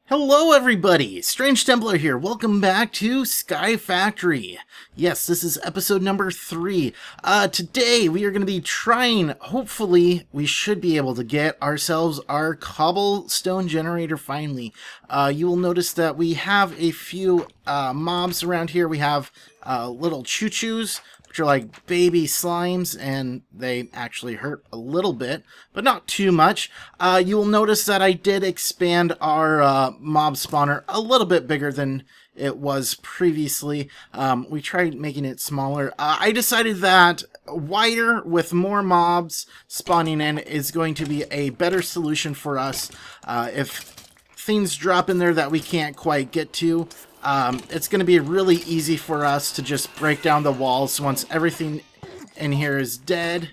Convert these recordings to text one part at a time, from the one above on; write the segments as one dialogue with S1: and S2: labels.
S1: Hello everybody, StrangeTemplar here. Welcome back to Sky Factory. Yes, this is episode number 3. Today we are going to be trying, hopefully we should be able to get ourselves our cobblestone generator finally. You will notice that we have a few mobs around here. We have little choo-choos, which are like baby slimes, and they actually hurt a little bit, but not too much. You will notice that I did expand our mob spawner a little bit bigger than it was previously. We tried making it smaller. I decided that wider with more mobs spawning in is going to be a better solution for us. If things drop in there that we can't quite get to, it's going to be really easy for us to just break down the walls once everything in here is dead.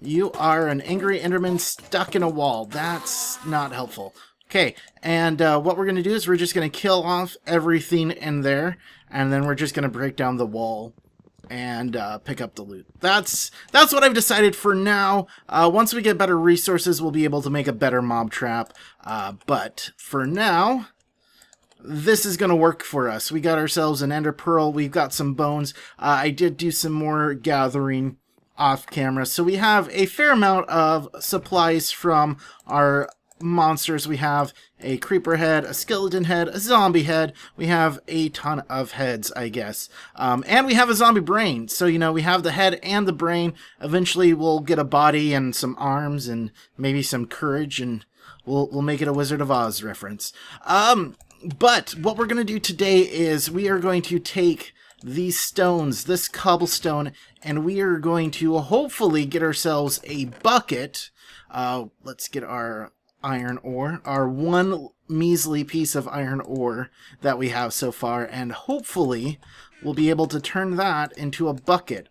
S1: You are an angry Enderman stuck in a wall. That's not helpful. Okay, and what we're going to do is we're just going to kill off everything in there, and then we're just going to break down the wall and pick up the loot. That's what I've decided for now. Once we get better resources, we'll be able to make a better mob trap. But for now, this is going to work for us. We got ourselves an ender pearl. We've got some bones. I did do some more gathering off camera. So we have a fair amount of supplies from our monsters. We have a creeper head, a skeleton head, a zombie head. We have a ton of heads, I guess. And we have a zombie brain. So, you know, we have the head and the brain. Eventually we'll get a body and some arms and maybe some courage, and we'll make it a Wizard of Oz reference. But what we're going to do today is we are going to take these stones, this cobblestone, and we are going to hopefully get ourselves a bucket. Let's get our iron ore, our one measly piece of iron ore that we have so far, and hopefully we'll be able to turn that into a bucket.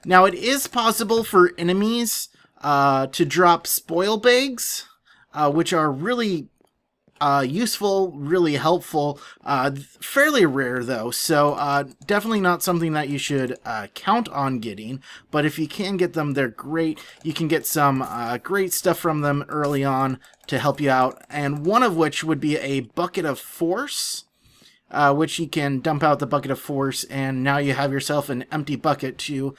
S1: Now, it is possible for enemies to drop spoil bags, which are really useful, really helpful, fairly rare though, so definitely not something that you should count on getting, but if you can get them, they're great. You can get some great stuff from them early on to help you out, and one of which would be a bucket of force, which you can dump out the bucket of force, and now you have yourself an empty bucket to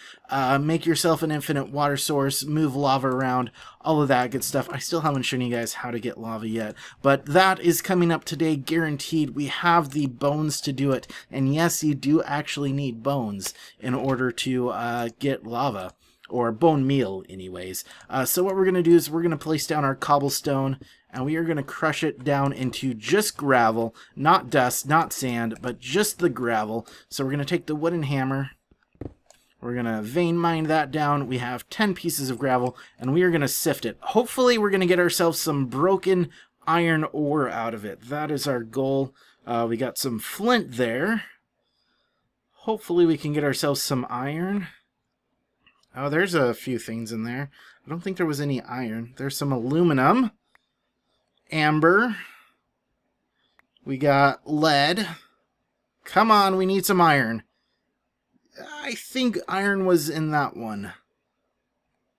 S1: make yourself an infinite water source, move lava around, all of that good stuff. I still haven't shown you guys how to get lava yet, but that is coming up today, guaranteed. We have the bones to do it, and yes, you do actually need bones in order to get lava. Or bone meal, anyways. So what we're going to do is we're going to place down our cobblestone, and we are going to crush it down into just gravel, not dust, not sand, but just the gravel. So we're going to take the wooden hammer, we're going to vein mine that down. We have 10 pieces of gravel, and we are going to sift it. Hopefully we're going to get ourselves some broken iron ore out of it. That is our goal. We got some flint there. Hopefully we can get ourselves some iron. Oh, there's a few things in there. I don't think there was any iron. There's some aluminum. Amber. We got lead. Come on, we need some iron. I think iron was in that one.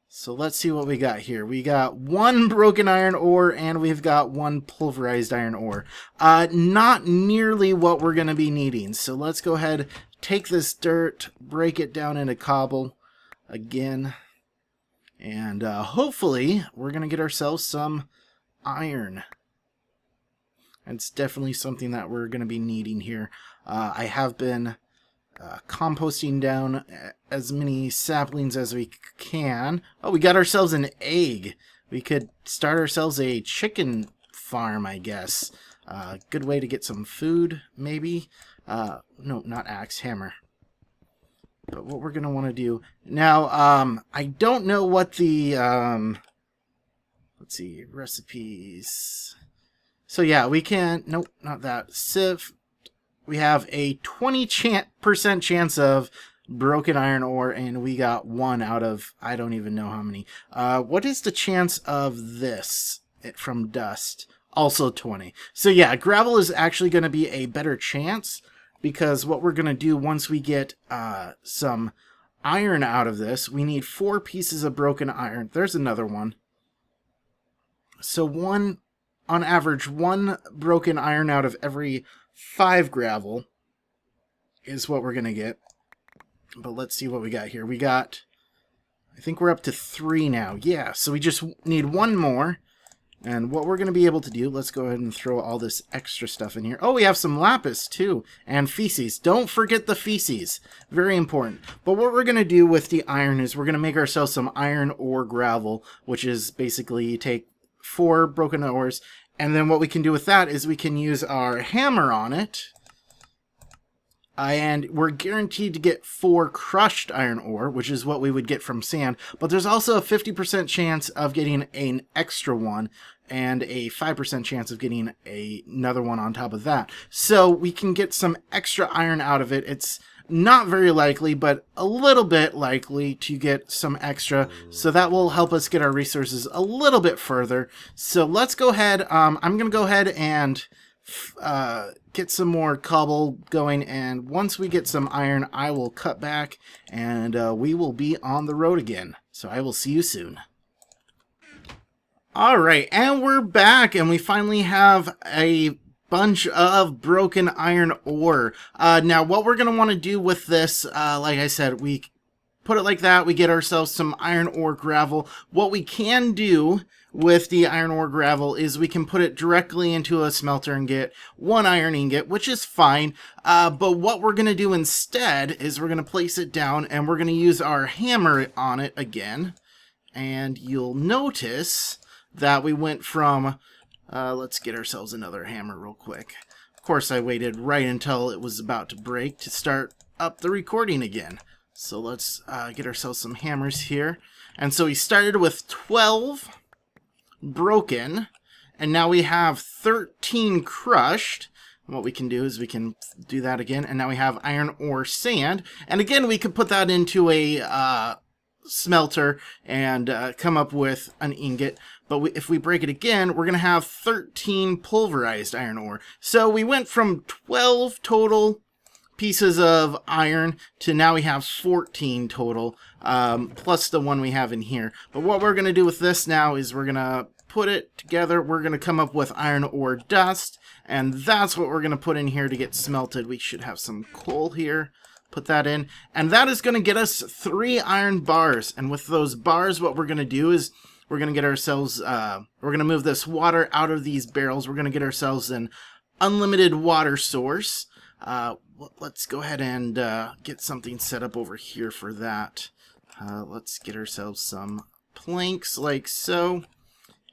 S1: So let's see what we got here. We got one broken iron ore, and we've got one pulverized iron ore. Not nearly what we're going to be needing. So let's go ahead, take this dirt, break it down into cobble again, and hopefully we're gonna get ourselves some iron. It's definitely something that we're gonna be needing here. I have been composting down as many saplings as we can. Oh, we got ourselves an egg. We could start ourselves a chicken farm, I guess. Good way to get some food, maybe. No, not axe, hammer. But what we're going to want to do now, I don't know what the, let's see, recipes. So yeah, we can, nope, not that. Sieve, we have a 20% chance of broken iron ore, and we got 1 out of, I don't even know how many. What is the chance of this from dust? Also 20. So yeah, gravel is actually going to be a better chance, because what we're going to do once we get some iron out of this, we need 4 pieces of broken iron. There's another one. So 1 on average 1 broken iron out of every 5 gravel is what we're going to get. But let's see what we got here. We got, I think we're up to 3 now. Yeah, so we just need 1 more. And what we're going to be able to do, let's go ahead and throw all this extra stuff in here. Oh, we have some lapis too, and feces. Don't forget the feces. Very important. But what we're going to do with the iron is we're going to make ourselves some iron ore gravel, which is basically you take 4 broken ores, and then what we can do with that is we can use our hammer on it. And we're guaranteed to get 4 crushed iron ore, which is what we would get from sand. But there's also a 50% chance of getting an extra one, and a 5% chance of getting another one on top of that. So we can get some extra iron out of it. It's not very likely, but a little bit likely to get some extra. So that will help us get our resources a little bit further. So let's go ahead. I'm going to go ahead and get some more cobble going, and once we get some iron, I will cut back and we will be on the road again. So I will see you soon. Alright, and we're back, and we finally have a bunch of broken iron ore. Now what we're going to want to do with this, like I said, we put it like that, we get ourselves some iron ore gravel. What we can do with the iron ore gravel is we can put it directly into a smelter and get 1 iron ingot, which is fine. But what we're going to do instead is we're going to place it down and we're going to use our hammer on it again. And you'll notice that we went from, let's get ourselves another hammer real quick. Of course, I waited right until it was about to break to start up the recording again. So let's get ourselves some hammers here. And so we started with 12 broken, and now we have 13 crushed. What we can do is we can do that again, and now we have iron ore sand. And again, we could put that into a smelter and come up with an ingot. But if we break it again, we're going to have 13 pulverized iron ore. So we went from 12 total pieces of iron to now we have 14 total, plus the one we have in here. But what we're going to do with this now is we're going to put it together. We're going to come up with iron ore dust, and that's what we're going to put in here to get smelted. We should have some coal here. Put that in, and that is going to get us 3 iron bars. And with those bars, what we're going to do is we're going to get ourselves, we're going to move this water out of these barrels. We're going to get ourselves an unlimited water source. Let's go ahead and get something set up over here for that. Let's get ourselves some planks like so.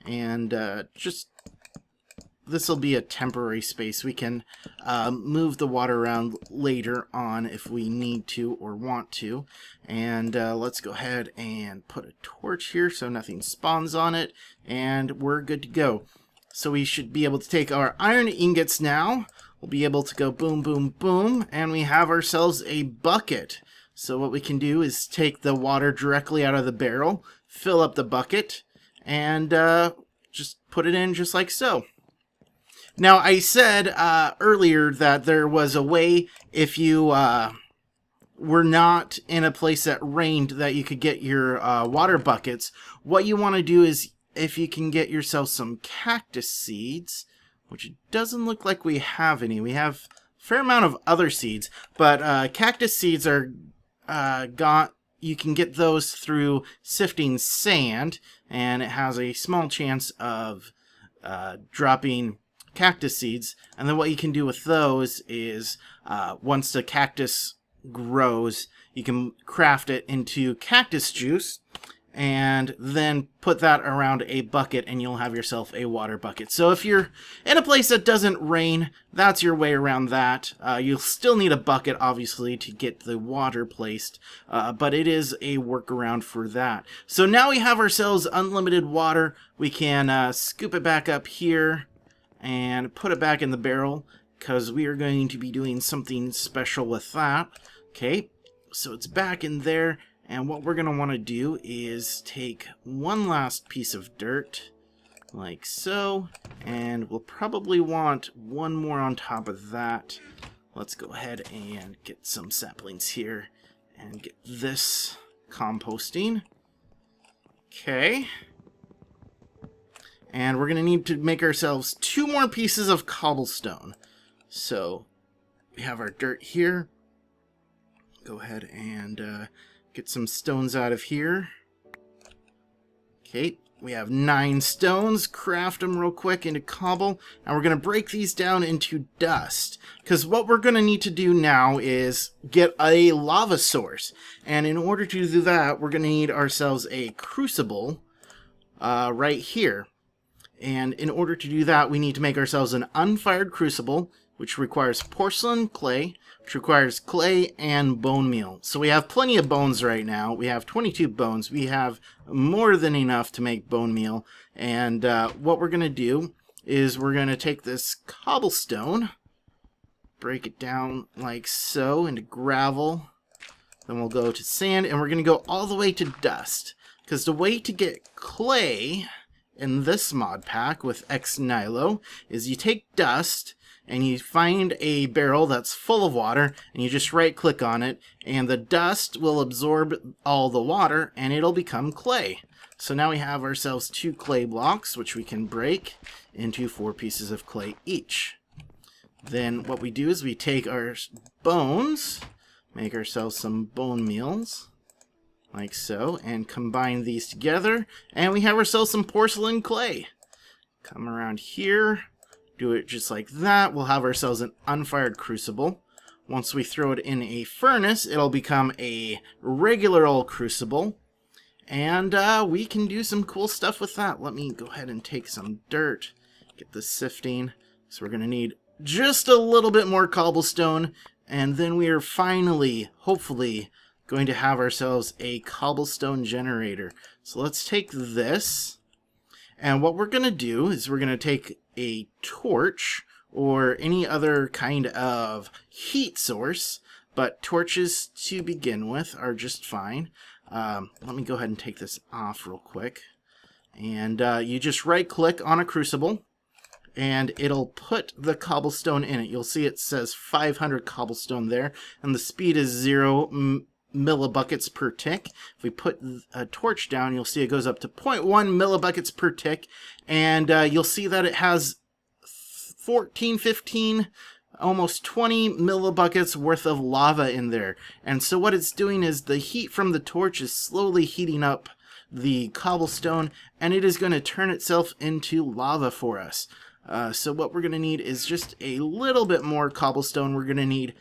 S1: And just, this will be a temporary space. We can move the water around later on if we need to or want to. And let's go ahead and put a torch here so nothing spawns on it. And we're good to go. So we should be able to take our iron ingots now. We'll be able to go boom, boom, boom. And we have ourselves a bucket. So what we can do is take the water directly out of the barrel, fill up the bucket, and just put it in just like so. Now, I said earlier that there was a way, if you were not in a place that rained, that you could get your water buckets. What you want to do is, if you can get yourself some cactus seeds, which it doesn't look like we have any. We have a fair amount of other seeds, but cactus seeds are you can get those through sifting sand, and it has a small chance of dropping cactus seeds. And then what you can do with those is once the cactus grows, you can craft it into cactus juice and then put that around a bucket, and you'll have yourself a water bucket. So if you're in a place that doesn't rain, that's your way around that. You'll still need a bucket, obviously, to get the water placed, but it is a workaround for that. So now we have ourselves unlimited water. We can scoop it back up here and put it back in the barrel, because we are going to be doing something special with that. Okay, so it's back in there. And what we're going to want to do is take one last piece of dirt, like so, and we'll probably want one more on top of that. Let's go ahead and get some saplings here and get this composting. Okay. And we're going to need to make ourselves 2 more pieces of cobblestone. So we have our dirt here. Go ahead and get some stones out of here. Okay, we have 9 stones. Craft them real quick into cobble. And we're going to break these down into dust. Because what we're going to need to do now is get a lava source. And in order to do that, we're going to need ourselves a crucible right here. And in order to do that, we need to make ourselves an unfired crucible, which requires porcelain clay, which requires clay and bone meal. So we have plenty of bones right now. We have 22 bones. We have more than enough to make bone meal. And what we're going to do is we're going to take this cobblestone, break it down like so into gravel. Then we'll go to sand, and we're going to go all the way to dust. Because the way to get clay in this mod pack with Ex Nihilo is you take dust and you find a barrel that's full of water and you just right click on it and the dust will absorb all the water and it'll become clay. So now we have ourselves 2 clay blocks which we can break into 4 pieces of clay each. Then what we do is we take our bones, make ourselves some bone meals like so, and combine these together, and we have ourselves some porcelain clay. Come around here, do it just like that. We'll have ourselves an unfired crucible. Once we throw it in a furnace, it'll become a regular old crucible, and we can do some cool stuff with that. Let me go ahead and take some dirt, get this sifting. So we're going to need just a little bit more cobblestone, and then we are finally, hopefully, going to have ourselves a cobblestone generator. So let's take this, and what we're going to do is we're going to take a torch or any other kind of heat source, but torches to begin with are just fine. Let me go ahead and take this off real quick. And you just right click on a crucible and it'll put the cobblestone in it. You'll see it says 500 cobblestone there, and the speed is 0 millibuckets per tick. If we put a torch down, you'll see it goes up to 0.1 millibuckets per tick, and you'll see that it has 14, 15, almost 20 millibuckets worth of lava in there. And so what it's doing is the heat from the torch is slowly heating up the cobblestone, and it is going to turn itself into lava for us. So what we're going to need is just a little bit more cobblestone. We're going to need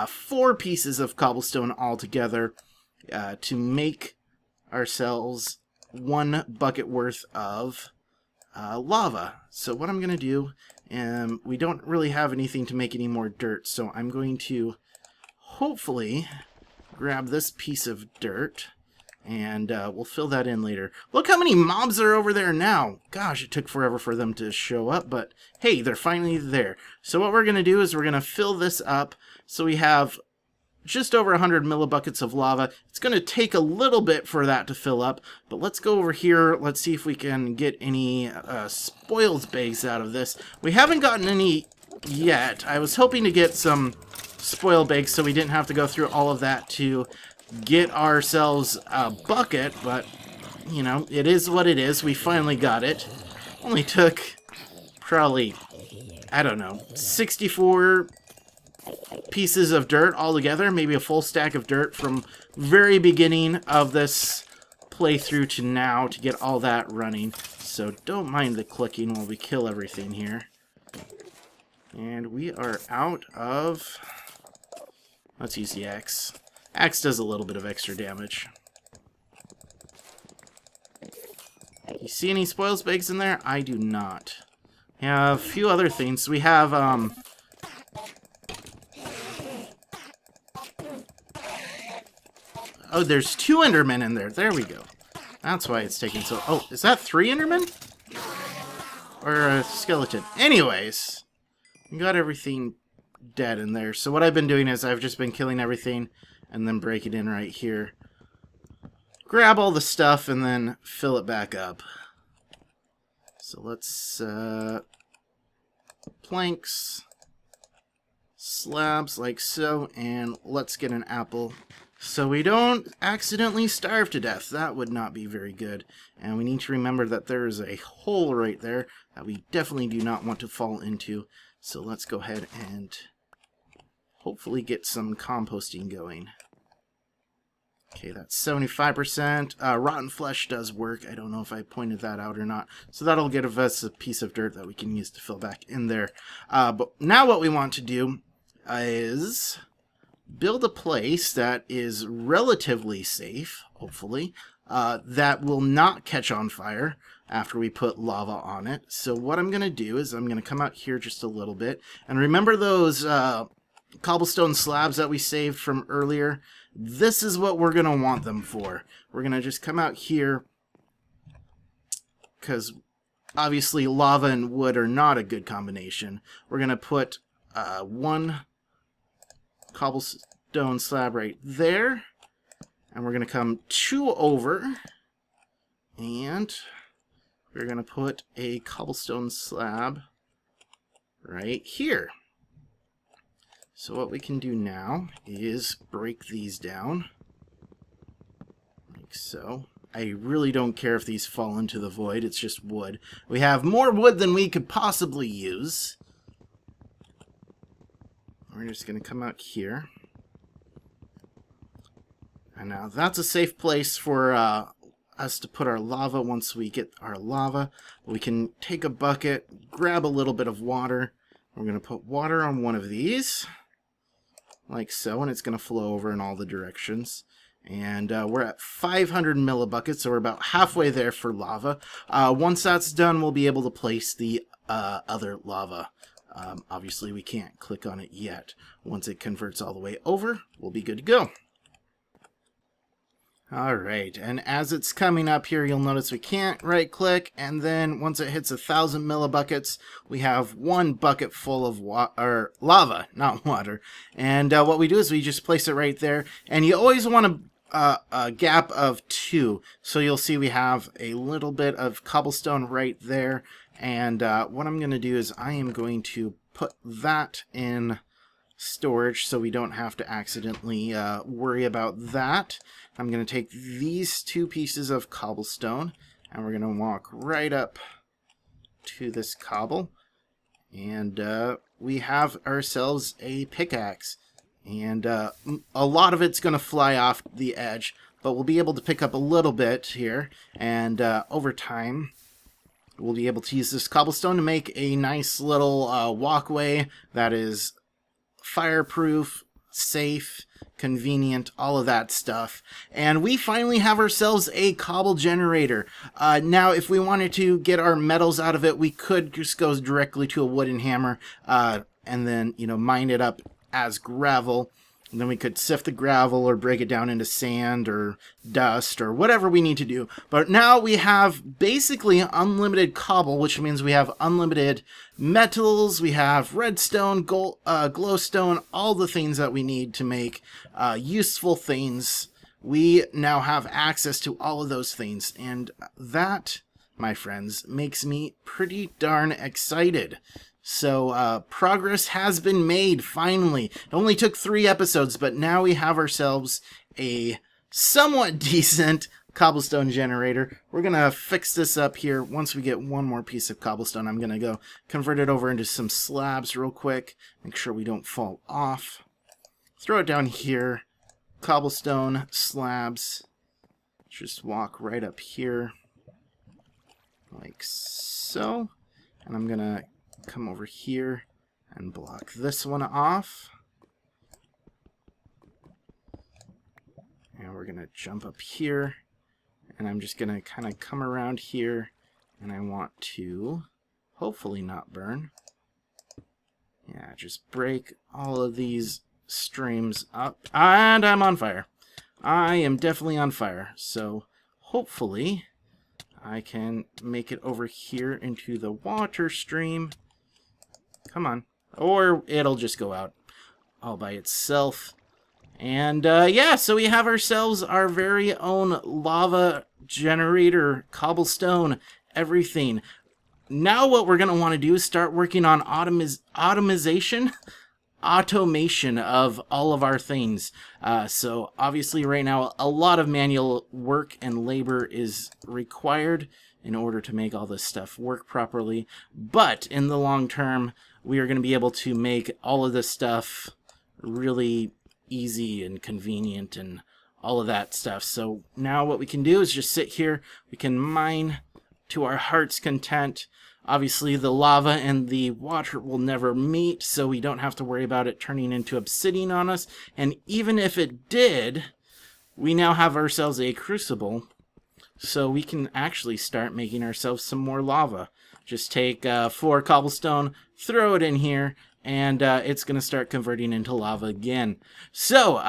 S1: 4 pieces of cobblestone altogether to make ourselves 1 bucket worth of lava. So what I'm going to do, we don't really have anything to make any more dirt, so I'm going to hopefully grab this piece of dirt, and we'll fill that in later. Look how many mobs are over there now. Gosh, it took forever for them to show up, but hey, they're finally there. So what we're going to do is we're going to fill this up. So we have just over 100 millibuckets of lava. It's going to take a little bit for that to fill up, but let's go over here. Let's see if we can get any spoils bags out of this. We haven't gotten any yet. I was hoping to get some spoil bags so we didn't have to go through all of that to get ourselves a bucket, but you know, it is what it is. We finally got it. Only took probably, I don't know, 64 pieces of dirt altogether, maybe a full stack of dirt from very beginning of this playthrough to now to get all that running. So don't mind the clicking while we kill everything here. And we are out of, let's use the axe. Axe does a little bit of extra damage. You see any spoils bags in there? I do not. We have a few other things. We have oh, there's 2 Endermen in there. There we go. That's why it's taking so... Oh, is that 3 Endermen? Or a skeleton? Anyways, we got everything dead in there. So what I've been doing is I've just been killing everything and then break it in right here. Grab all the stuff and then fill it back up. So let's... planks, slabs like so, and let's get an apple so we don't accidentally starve to death. That would not be very good. And we need to remember that there is a hole right there that we definitely do not want to fall into. So let's go ahead and hopefully get some composting going. Okay, that's 75%. Rotten flesh does work. I don't know if I pointed that out or not. So that'll give us a piece of dirt that we can use to fill back in there. But now what we want to do is build a place that is relatively safe, hopefully, that will not catch on fire after we put lava on it. So what I'm going to do is I'm going to come out here just a little bit. And remember those cobblestone slabs that we saved from earlier? This is what we're going to want them for. We're going to just come out here, because obviously lava and wood are not a good combination. We're going to put one cobblestone slab right there, and we're going to come 2 over, and we're going to put a cobblestone slab right here. So what we can do now is break these down, like so. I really don't care if these fall into the void, it's just wood. We have more wood than we could possibly use. We're just going to come out here. And now that's a safe place for us to put our lava once we get our lava. We can take a bucket, grab a little bit of water. We're going to put water on one of these, like so, and it's going to flow over in all the directions. And we're at 500 millibuckets, so we're about halfway there for lava. Once that's done, we'll be able to place the other lava. Obviously, we can't click on it yet. Once it converts all the way over, we'll be good to go. Alright, and as it's coming up here, you'll notice we can't right-click, and then once it hits 1,000 millibuckets, we have 1 bucket full of lava, not water. And what we do is we just place it right there, and you always want a gap of 2. So you'll see we have a little bit of cobblestone right there, and what I'm going to do is I am going to put that in storage so we don't have to accidentally worry about that. I'm going to take these 2 pieces of cobblestone and we're going to walk right up to this cobble, and we have ourselves a pickaxe, and a lot of it's going to fly off the edge, but we'll be able to pick up a little bit here, and over time we'll be able to use this cobblestone to make a nice little walkway that is fireproof, safe, convenient, all of that stuff. And we finally have ourselves a cobble generator. Now, if we wanted to get our metals out of it, we could just go directly to a wooden hammer and then, mine it up as gravel. And then we could sift the gravel or break it down into sand or dust or whatever we need to do. But now we have basically unlimited cobble, which means we have unlimited metals, we have redstone, gold, glowstone, all the things that we need to make useful things. We now have access to all of those things. And that, my friends, makes me pretty darn excited. So, progress has been made, finally. It only took 3 episodes, but now we have ourselves a somewhat decent cobblestone generator. We're going to fix this up here. Once we get 1 more piece of cobblestone, I'm going to go convert it over into some slabs real quick. Make sure we don't fall off. Throw it down here. Cobblestone, slabs. Just walk right up here. Like so. And I'm going to come over here and block this one off. And we're going to jump up here. And I'm just going to kind of come around here. And I want to hopefully not burn. Yeah, just break all of these streams up. And I'm on fire. I am definitely on fire. So hopefully I can make it over here into the water stream. Come on. Or it'll just go out all by itself. And yeah, so we have ourselves our very own lava generator, cobblestone, everything. Now what we're going to want to do is start working on automation. automation of all of our things. So obviously right now a lot of manual work and labor is required in order to make all this stuff work properly. But in the long term, we are going to be able to make all of this stuff really easy and convenient and all of that stuff. So now what we can do is just sit here. We can mine to our heart's content. Obviously the lava and the water will never meet, so we don't have to worry about it turning into obsidian on us. And even if it did, we now have ourselves a crucible, so we can actually start making ourselves some more lava. Just take 4 cobblestone, throw it in here, and it's going to start converting into lava again. So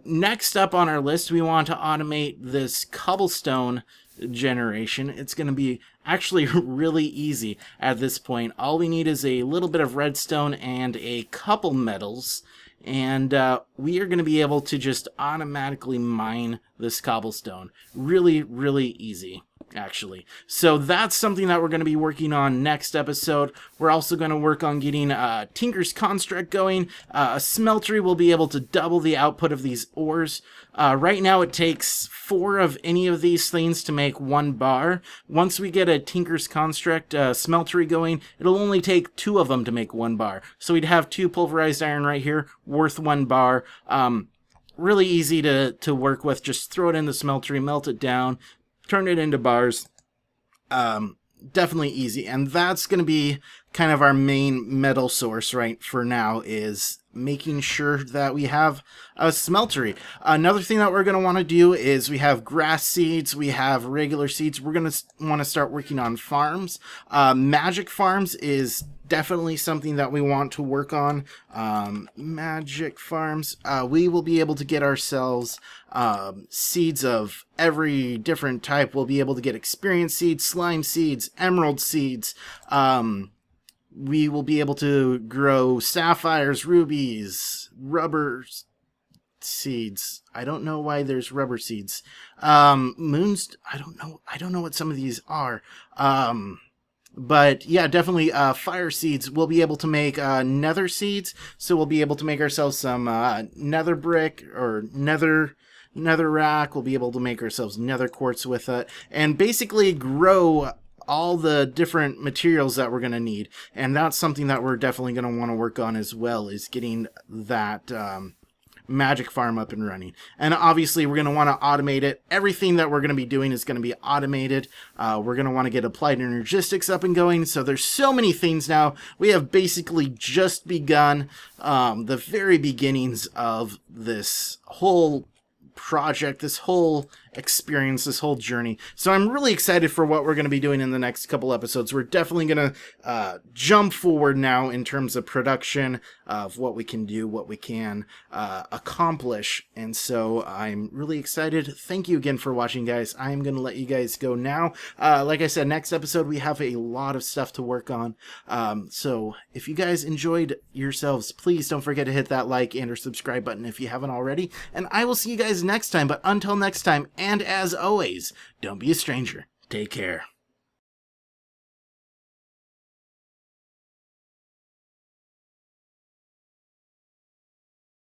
S1: next up on our list, we want to automate this cobblestone generation. It's going to be actually really easy at this point. All we need is a little bit of redstone and a couple metals, and we are going to be able to just automatically mine this cobblestone. Really, really easy, actually. So that's something that we're going to be working on next episode. We're also going to work on getting Tinker's Construct going. A smeltery will be able to double the output of these ores. Right now it takes 4 of any of these things to make 1 bar. Once we get a Tinker's Construct smeltery going, it'll only take 2 of them to make 1 bar. So we'd have 2 pulverized iron right here, worth 1 bar. Really easy to work with. Just throw it in the smeltery, melt it down, turn it into bars. Definitely easy. And that's going to be kind of our main metal source right for now, is making sure that we have a smeltery. Another thing that we're going to want to do is we have grass seeds, we have regular seeds. We're going to want to start working on farms. Magic farms is definitely something that we want to work on. Magic farms. We will be able to get ourselves seeds of every different type. We'll be able to get experience seeds, slime seeds, emerald seeds. We will be able to grow sapphires, rubies, rubber seeds. I don't know why there's rubber seeds. Moons. I don't know what some of these are. But yeah, definitely fire seeds. We'll be able to make nether seeds, so we'll be able to make ourselves some nether brick or nether rack. We'll be able to make ourselves nether quartz with it, and basically grow all the different materials that we're going to need. And that's something that we're definitely going to want to work on as well, is getting that magic farm up and running. And obviously we're going to want to automate it. Everything that we're going to be doing is going to be automated. We're going to want to get applied energistics up and going. So there's so many things now. We have basically just begun the very beginnings of this whole project, this whole experience, this whole journey. So I'm really excited for what we're going to be doing in the next couple episodes. We're definitely going to jump forward now in terms of production of what we can do, what we can accomplish. And so I'm really excited. Thank you again for watching, guys. I'm going to let you guys go now. Like I said, next episode we have a lot of stuff to work on. So if you guys enjoyed yourselves, please don't forget to hit that like and or subscribe button if you haven't already. And I will see you guys next time. But until next time, and as always, don't be a stranger. Take care.